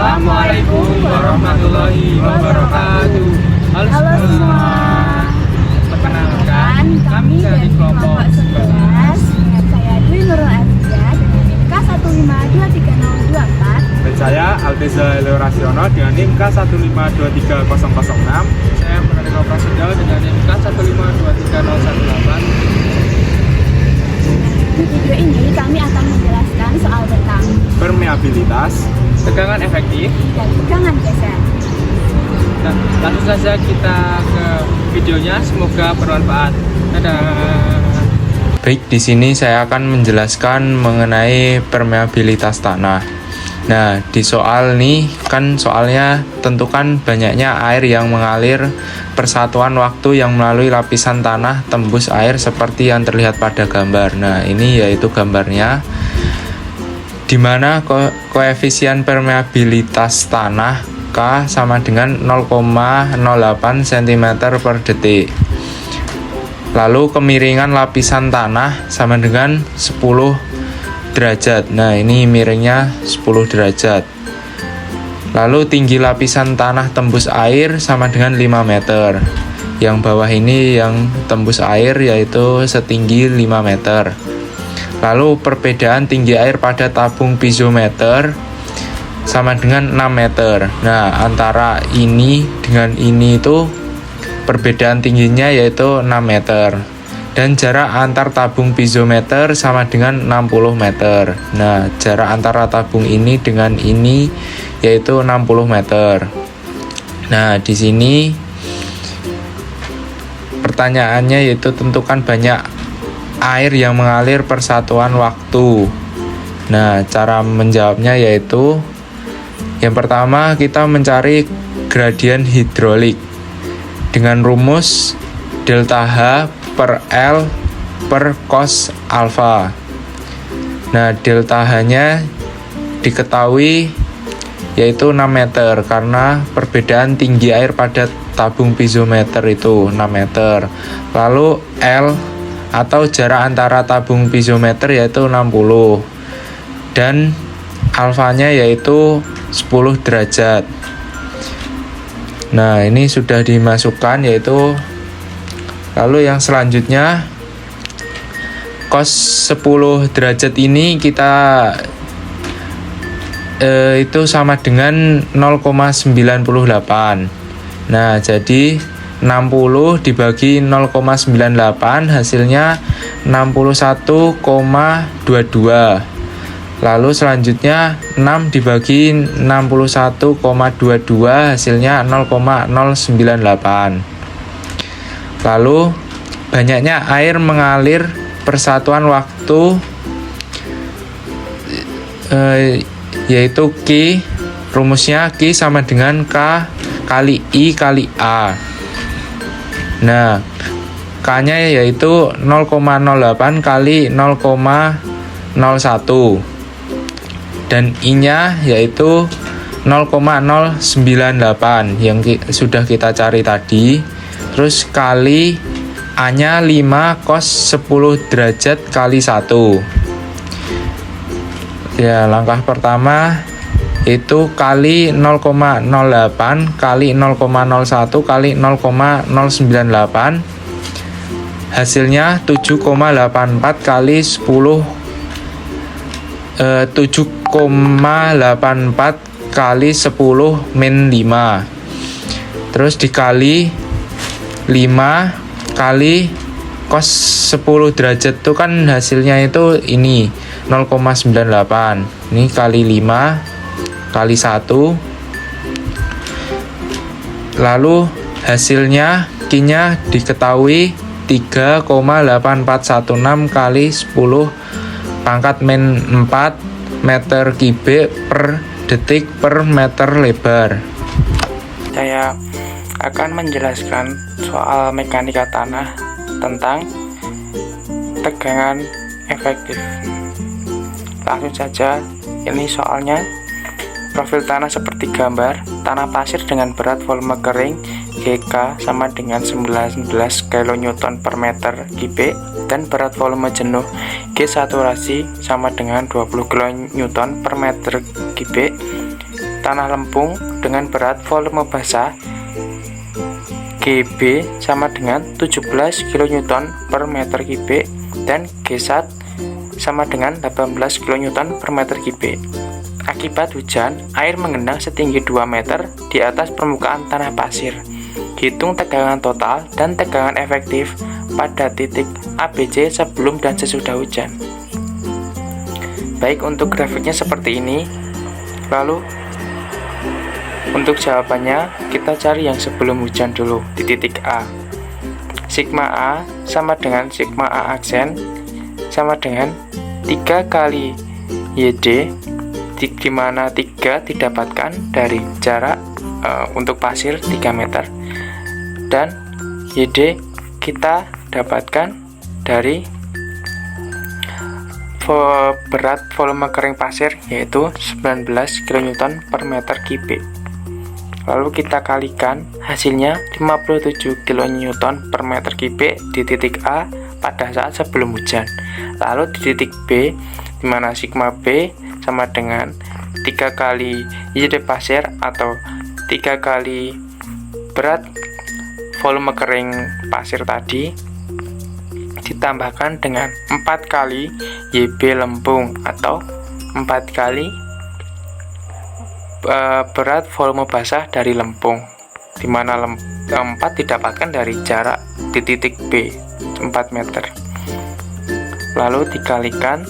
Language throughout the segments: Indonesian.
Assalamualaikum warahmatullahi wabarakatuh. Halo semua. Perkenalkan, kami dari kelompok 11 dengan saya Dwi Nurul Arja dengan NIM K1523024. Dan saya Alteza Leo Rasiono dengan NIM K1523006. Saya penerima Prasetyo dengan NIM K1523018. Di video ini kami akan menjelaskan soal tentang Permeabilitas, Tegangan efektif. dan tegangan geser. Nah, langsung saja kita ke videonya. Semoga bermanfaat. Dadah. Baik, di sini saya akan menjelaskan mengenai permeabilitas tanah. Nah, di soal nih kan soalnya tentukan banyaknya air yang mengalir persatuan waktu yang melalui lapisan tanah tembus air seperti yang terlihat pada gambar. Nah, ini yaitu gambarnya di mana koefisien permeabilitas tanah K sama dengan 0,08 cm per detik. Lalu kemiringan lapisan tanah sama dengan 10 derajat. Nah, ini miringnya 10 derajat. Lalu tinggi lapisan tanah tembus air sama dengan 5 meter. Yang bawah ini yang tembus air yaitu setinggi 5 meter. Lalu perbedaan tinggi air pada tabung piezometer sama dengan 6 meter. Nah, antara ini dengan ini itu perbedaan tingginya yaitu 6 meter. Dan jarak antar tabung piezometer sama dengan 60 meter. Nah, jarak antara tabung ini dengan ini yaitu 60 meter. Nah, di sini pertanyaannya yaitu tentukan banyak air yang mengalir persatuan waktu. Nah, cara menjawabnya yaitu yang pertama kita mencari gradien hidrolik dengan rumus delta H per L per cos alfa. Nah, delta H-nya diketahui yaitu 6 meter karena perbedaan tinggi air pada tabung piezometer itu 6 meter. Lalu L atau jarak antara tabung piezometer yaitu 60 dan alfanya yaitu 10 derajat. Nah, ini sudah dimasukkan yaitu. Lalu yang selanjutnya cos 10 derajat ini kita itu sama dengan 0,98. Nah, jadi 60 dibagi 0,98 hasilnya 61,22. Lalu selanjutnya 6 dibagi 61,22 hasilnya 0,098. Lalu banyaknya air mengalir persatuan waktu yaitu Q, rumusnya Q sama dengan K kali I kali A. Nah, K-nya yaitu 0,08 kali 0,01 dan I-nya yaitu 0,098 yang sudah kita cari tadi. Terus kali A-nya 5 cos 10 derajat kali 1. Ya, langkah pertama itu kali 0,08 kali 0,01 kali 0,098 hasilnya 7,84 kali 10 7,84 kali 10 min 5. Terus dikali 5 kali cos 10 derajat itu kan hasilnya itu ini 0,98. Ini kali 5 kali 1. Lalu hasilnya Q-nya diketahui 3,8416 kali 10 pangkat min 4 meter kubik per detik per meter lebar. Saya akan menjelaskan soal mekanika tanah tentang tegangan efektif. Langsung saja, ini soalnya. Profil tanah seperti gambar, tanah pasir dengan berat volume kering GK sama dengan 19 kN per meter kubik dan berat volume jenuh G saturasi sama dengan 20 kN per meter kubik tanah lempung dengan berat volume basah GB sama dengan 17 kN per meter kubik dan G1 sama dengan 18 kN per meter kubik. Akibat hujan, air mengenang setinggi 2 meter di atas permukaan tanah pasir. Hitung tegangan total dan tegangan efektif pada titik ABC sebelum dan sesudah hujan. Baik, untuk grafiknya seperti ini. Lalu untuk jawabannya kita cari yang sebelum hujan dulu di titik A. Sigma A sama dengan sigma A aksen sama dengan 3 kali YD, di mana 3 didapatkan dari jarak untuk pasir 3 meter dan YD kita dapatkan dari berat volume kering pasir yaitu 19 kN per meter kubik. Lalu kita kalikan, hasilnya 57 kN per meter kubik di titik A pada saat sebelum hujan. Lalu di titik B, di mana sigma B sama dengan 3 kali YD pasir atau 3 kali berat volume kering pasir tadi ditambahkan dengan 4 kali YB lempung atau 4 kali berat volume basah dari lempung, di mana 4 didapatkan dari jarak di titik B 4 meter. Lalu dikalikan,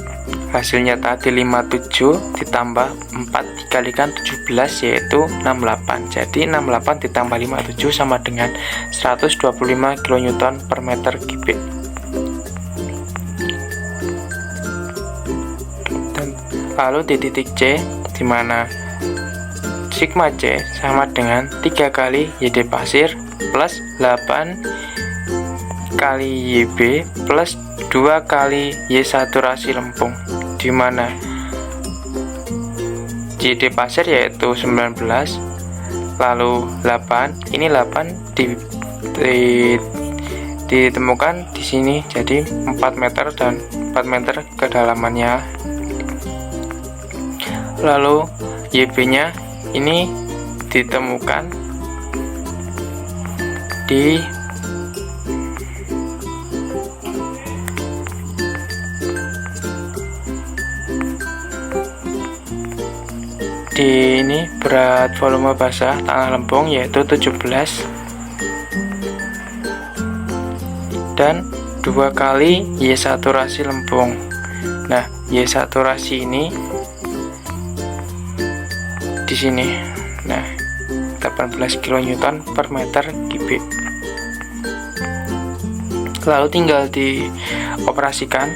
hasilnya tadi 57 ditambah 4 dikalikan 17 yaitu 68. Jadi 68 ditambah 57 sama dengan 125 kN per meter kubik. Lalu di titik C, di mana sigma C sama dengan 3 kali YD pasir plus 8 kali YB plus 2 kali Y saturasi lempung, di mana YD pasir yaitu 19, lalu 8, ini 8 ditemukan di sini, jadi 4 meter dan 4 meter kedalamannya. Lalu YB-nya ini ditemukan di ini berat volume basah tanah lempung yaitu 17 dan 2 kali Y saturasi lempung. Nah, Y saturasi ini di sini. Nah, 18 kN per meter kubik. Lalu tinggal dioperasikan,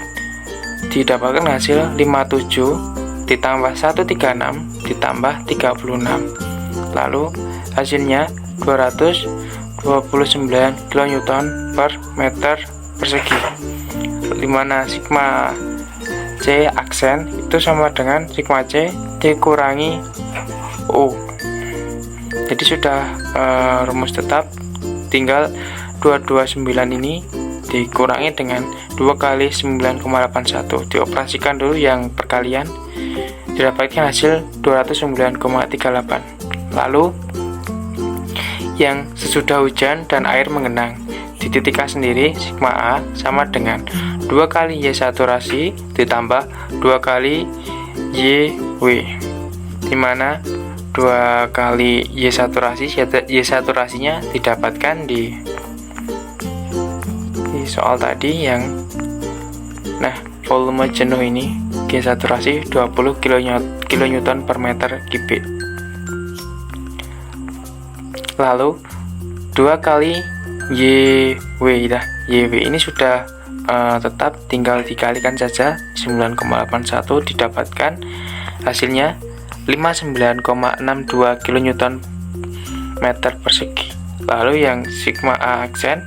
didapatkan hasil 57 ditambah 136 ditambah 36. Lalu hasilnya 229 kN per meter persegi, di mana sigma C aksen itu sama dengan sigma C dikurangi O. Jadi sudah rumus tetap, tinggal 229 ini dikurangi dengan 2 kali 9,81, dioperasikan dulu yang perkalian, didapatkan hasil 209,38. Lalu yang sesudah hujan dan air mengenang, di titik A sendiri sigma A sama dengan 2 kali Y saturasi ditambah 2 kali YW, di mana 2 kali Y saturasinya didapatkan di soal tadi yang volume jenuh ini G saturasi 20 kN per meter kubik. Lalu 2 kali YW ini sudah tetap, tinggal dikalikan saja, 9,81 didapatkan hasilnya 59,62 kN meter persegi. Lalu yang sigma A aksen,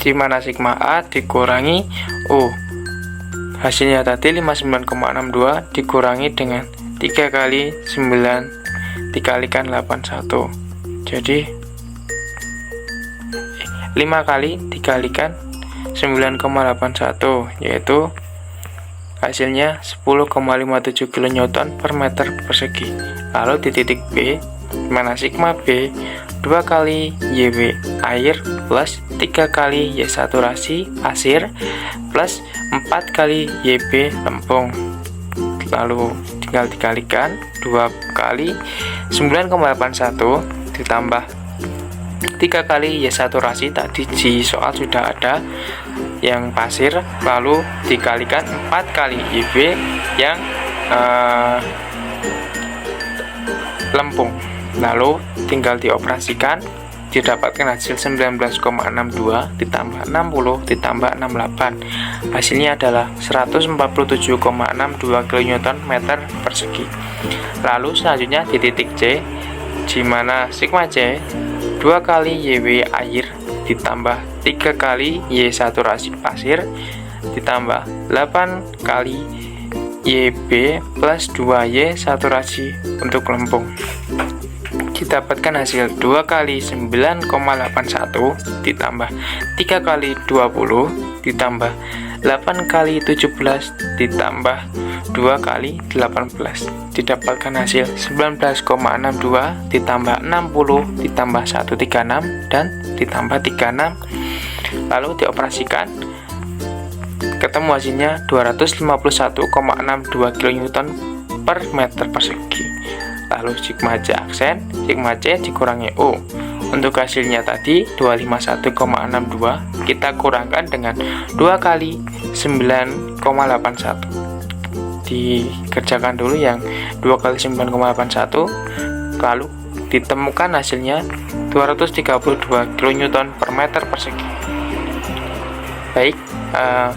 di mana sigma A dikurangi O, hasilnya tadi 59,62 dikurangi dengan 3 kali 9 dikalikan 81, jadi 5 kali dikalikan 9,81 yaitu hasilnya 10,57 kN per meter persegi. Lalu di titik B, mana sigma B 2 kali YW air plus 3 kali Y saturasi pasir plus 4 kali YB lempung. Lalu tinggal dikalikan 2 kali 9,81 ditambah 3 kali Y saturasi, tadi di soal sudah ada yang pasir, lalu dikalikan 4 kali YB yang lempung, lalu tinggal dioperasikan, didapatkan hasil 19,62 ditambah 60 ditambah 68, hasilnya adalah 147,62 kN meter persegi. Lalu selanjutnya di titik C, di mana sigma C 2 kali YW air ditambah 3 kali Y saturasi pasir ditambah 8 kali YB plus 2Y saturasi untuk lempung, didapatkan hasil 2 kali 9,81 ditambah 3 kali 20 ditambah 8 kali 17 ditambah 2 kali 18, didapatkan hasil 19,62 ditambah 60 ditambah 136 dan ditambah 36, lalu dioperasikan, ketemu hasilnya 251,62 kN per meter persegi. Lalu sigma C aksen, sigma C dikurangi U. Untuk hasilnya tadi 251,62 kita kurangkan dengan 2 kali 9,81. Dikerjakan dulu yang 2 kali 9,81, lalu ditemukan hasilnya 232 kN per meter persegi. Baik,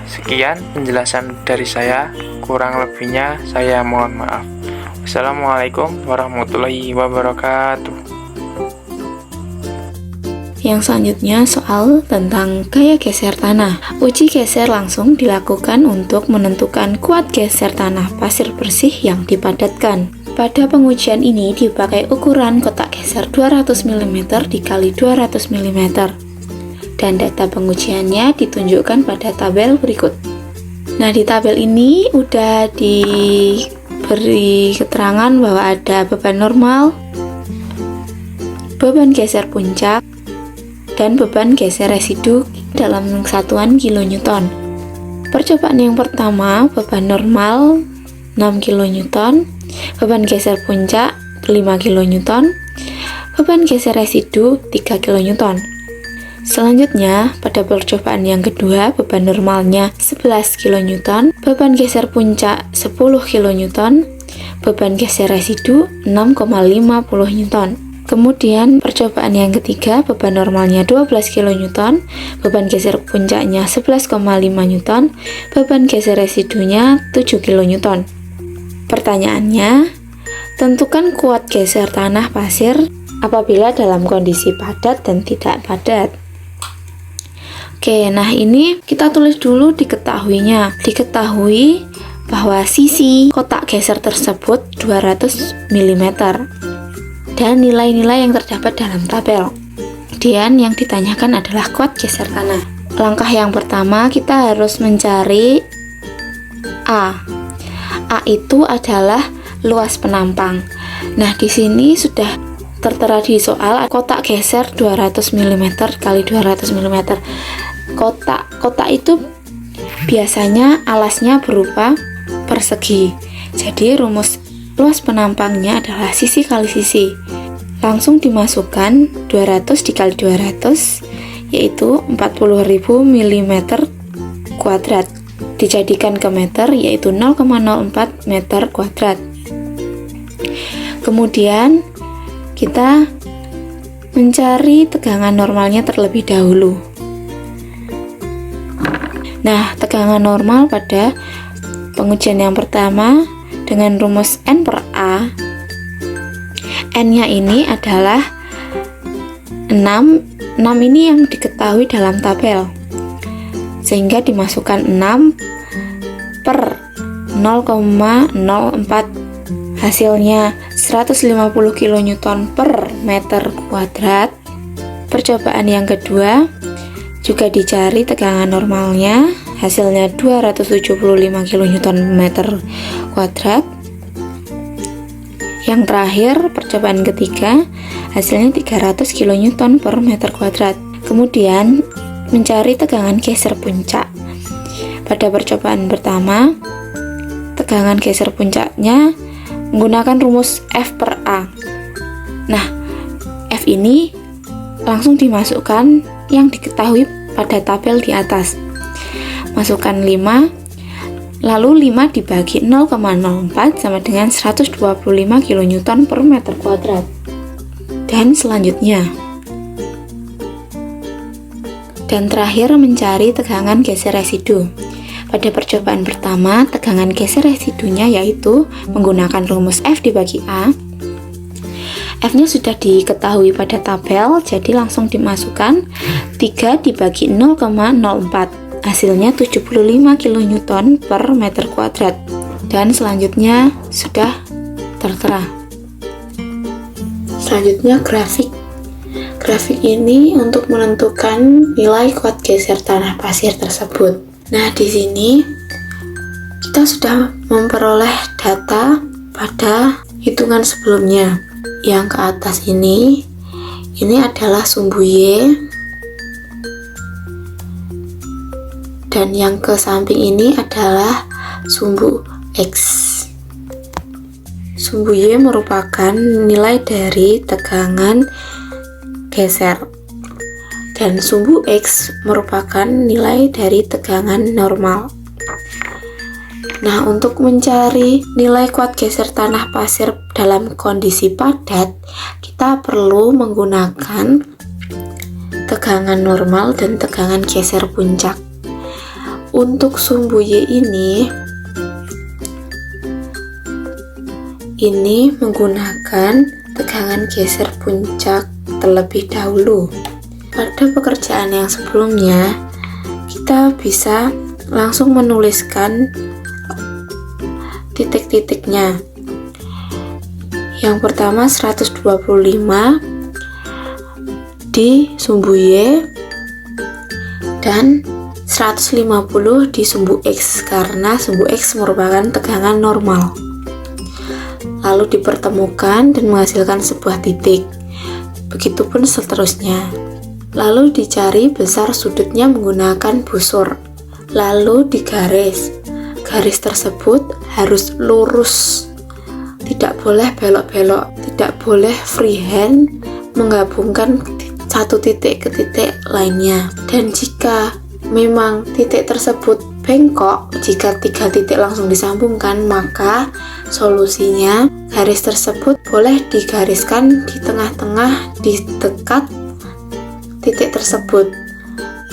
sekian penjelasan dari saya, kurang lebihnya saya mohon maaf. Wassalamualaikum warahmatullahi wabarakatuh. Yang selanjutnya soal tentang gaya geser tanah. Uji geser langsung dilakukan untuk menentukan kuat geser tanah pasir bersih yang dipadatkan. Pada pengujian ini dipakai ukuran kotak geser 200 mm dikali 200 mm. Dan data pengujiannya ditunjukkan pada tabel berikut. Nah, di tabel ini udah diberi keterangan bahwa ada beban normal, beban geser puncak, dan beban geser residu dalam satuan kilonewton. Percobaan yang pertama, beban normal 6 kilonewton, beban geser puncak 5 kilonewton, beban geser residu 3 kilonewton. Selanjutnya, pada percobaan yang kedua, beban normalnya 11 kilonewton, beban geser puncak 10 kilonewton, beban geser residu 6,50 newton. Kemudian percobaan yang ketiga, beban normalnya 12 kN, beban geser puncaknya 11,5 Newton, beban geser residunya 7 kN. Pertanyaannya, tentukan kuat geser tanah pasir apabila dalam kondisi padat dan tidak padat. Oke, nah ini kita tulis dulu diketahuinya. Diketahui bahwa sisi kotak geser tersebut 200 mm. Dan nilai-nilai yang terdapat dalam tabel. Kemudian yang ditanyakan adalah kuat geser tanah. Langkah yang pertama kita harus mencari A. A itu adalah luas penampang. Nah, di sini sudah tertera di soal kotak geser 200 mm kali 200 mm. Kotak itu biasanya alasnya berupa persegi. Jadi rumus luas penampangnya adalah sisi kali sisi. Langsung dimasukkan 200 dikali 200 yaitu 40.000 mm kuadrat. Dijadikan ke meter yaitu 0,04 meter kuadrat. Kemudian kita mencari tegangan normalnya terlebih dahulu. Nah, tegangan normal pada pengujian yang pertama dengan rumus N per A, N-nya ini adalah 6 ini yang diketahui dalam tabel, sehingga dimasukkan 6 per 0,04, hasilnya 150 kN per meter kuadrat. Percobaan yang kedua juga dicari tegangan normalnya, hasilnya 275 kN meter kuadrat. Yang terakhir, percobaan ketiga, hasilnya 300 kN per meter kuadrat. Kemudian mencari tegangan geser puncak. Pada percobaan pertama, tegangan geser puncaknya menggunakan rumus F per A. Nah, F ini langsung dimasukkan yang diketahui pada tabel di atas. Masukkan 5, lalu 5 dibagi 0,04 sama dengan 125 kN per meter kuadrat. Dan selanjutnya, dan terakhir mencari tegangan geser residu. Pada percobaan pertama, tegangan geser residunya yaitu menggunakan rumus F dibagi A. F-nya sudah diketahui pada tabel, jadi langsung dimasukkan 3 dibagi 0,04. Hasilnya 75 kN per meter kuadrat. Dan selanjutnya sudah tertera. Selanjutnya grafik. Grafik ini untuk menentukan nilai kuat geser tanah pasir tersebut. Nah, di sini kita sudah memperoleh data pada hitungan sebelumnya. Yang ke atas ini adalah sumbu Y, dan yang ke samping ini adalah sumbu X. Sumbu Y merupakan nilai dari tegangan geser, dan sumbu X merupakan nilai dari tegangan normal. Nah, untuk mencari nilai kuat geser tanah pasir dalam kondisi padat, kita perlu menggunakan tegangan normal dan tegangan geser puncak. Untuk sumbu Y ini menggunakan tegangan geser puncak terlebih dahulu. Pada pekerjaan yang sebelumnya, kita bisa langsung menuliskan titik-titiknya. Yang pertama 125 di sumbu Y dan 150 di sumbu X, karena sumbu X merupakan tegangan normal. Lalu dipertemukan dan menghasilkan sebuah titik. Begitupun seterusnya. Lalu dicari besar sudutnya menggunakan busur. Lalu digaris. Garis tersebut harus lurus, tidak boleh belok-belok, tidak boleh freehand menggabungkan satu titik ke titik lainnya. Dan jika memang titik tersebut bengkok, jika 3 titik langsung disambungkan, maka solusinya garis tersebut boleh digariskan di tengah-tengah di dekat titik tersebut,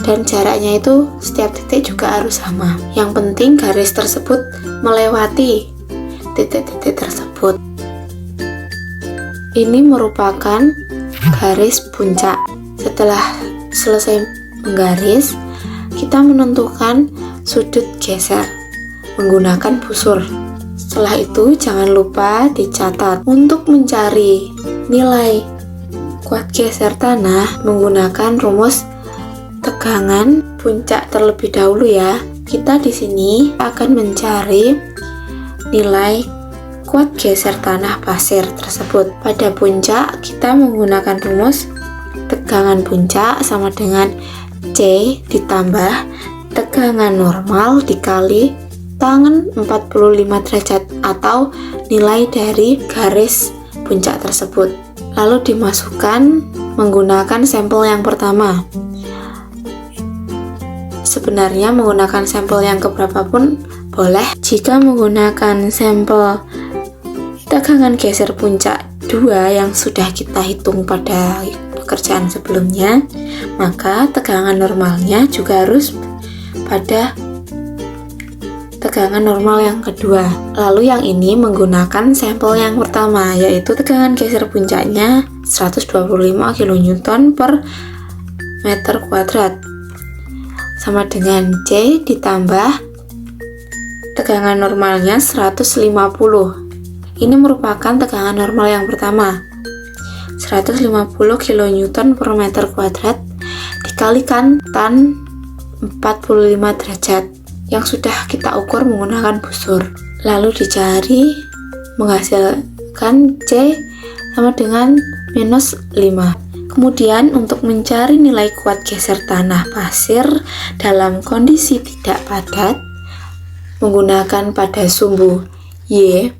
dan jaraknya itu setiap titik juga harus sama. Yang penting garis tersebut melewati titik-titik tersebut. Ini merupakan garis puncak. Setelah selesai menggaris, kita menentukan sudut geser menggunakan busur. Setelah itu jangan lupa dicatat. Untuk mencari nilai kuat geser tanah menggunakan rumus tegangan puncak terlebih dahulu ya. Kita di sini akan mencari nilai kuat geser tanah pasir tersebut. Pada puncak kita menggunakan rumus tegangan puncak sama dengan C ditambah tegangan normal dikali tangen 45 derajat atau nilai dari garis puncak tersebut. Lalu dimasukkan menggunakan sampel yang pertama. Sebenarnya menggunakan sampel yang keberapa pun boleh. Jika menggunakan sampel tegangan geser puncak 2 yang sudah kita hitung pada pekerjaan sebelumnya, maka tegangan normalnya juga harus pada tegangan normal yang kedua. Lalu yang ini menggunakan sampel yang pertama, yaitu tegangan geser puncaknya 125 kN per meter kuadrat, sama dengan C ditambah tegangan normalnya 150. Ini merupakan tegangan normal yang pertama, 150 kN per meter kuadrat dikalikan tan 45 derajat yang sudah kita ukur menggunakan busur. Lalu dicari menghasilkan C sama dengan minus 5. Kemudian untuk mencari nilai kuat geser tanah pasir dalam kondisi tidak padat, menggunakan pada sumbu Y,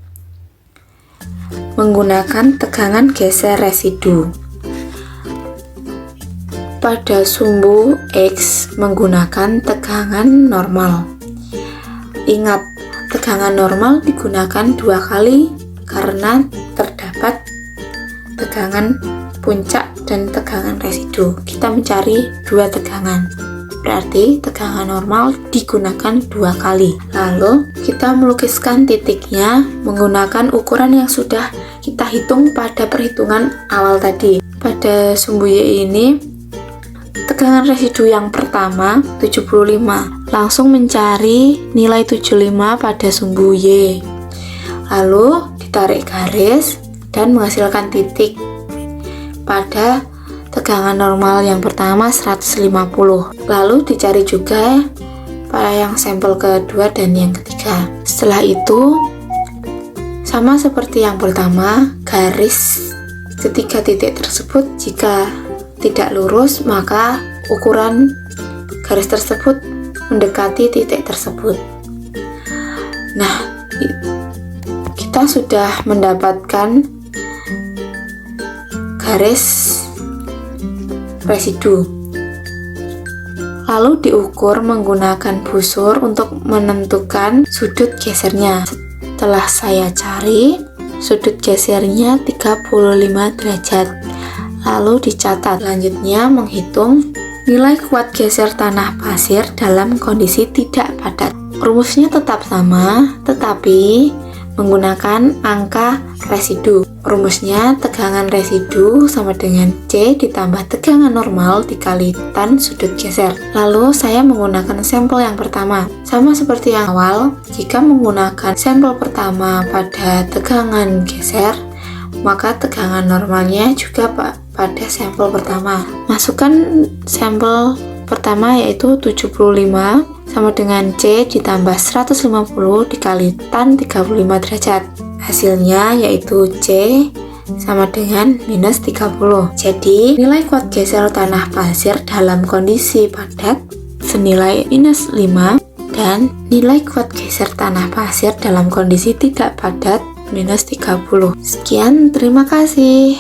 menggunakan tegangan geser residu. Pada sumbu X menggunakan tegangan normal. Ingat, tegangan normal digunakan 2 kali karena terdapat tegangan puncak dan tegangan residu. Kita mencari 2 tegangan, berarti tegangan normal digunakan 2 kali. Lalu kita melukiskan titiknya menggunakan ukuran yang sudah kita hitung pada perhitungan awal tadi. Pada sumbu Y ini tegangan residu yang pertama 75. Langsung mencari nilai 75 pada sumbu Y. Lalu ditarik garis dan menghasilkan titik pada tegangan normal yang pertama 150. Lalu dicari juga pada yang sampel kedua dan yang ketiga. Setelah itu sama seperti yang pertama, garis ketiga titik tersebut jika tidak lurus maka ukuran garis tersebut mendekati titik tersebut. Nah, kita sudah mendapatkan garis residu. Lalu diukur menggunakan busur untuk menentukan sudut gesernya. Setelah saya cari, sudut gesernya 35 derajat. Lalu dicatat. Selanjutnya menghitung nilai kuat geser tanah pasir dalam kondisi tidak padat. Rumusnya tetap sama, tetapi menggunakan angka residu. Rumusnya tegangan residu sama dengan C ditambah tegangan normal dikali tan sudut geser. Lalu saya menggunakan sampel yang pertama. Sama seperti yang awal, jika menggunakan sampel pertama pada tegangan geser, maka tegangan normalnya juga pada sampel pertama. Masukkan sampel pertama yaitu 75 sama dengan C ditambah 150 dikali tan 35 derajat. Hasilnya yaitu C sama dengan minus 30. Jadi nilai kuat geser tanah pasir dalam kondisi padat senilai minus 5 dan nilai kuat geser tanah pasir dalam kondisi tidak padat minus 30. Sekian, terima kasih.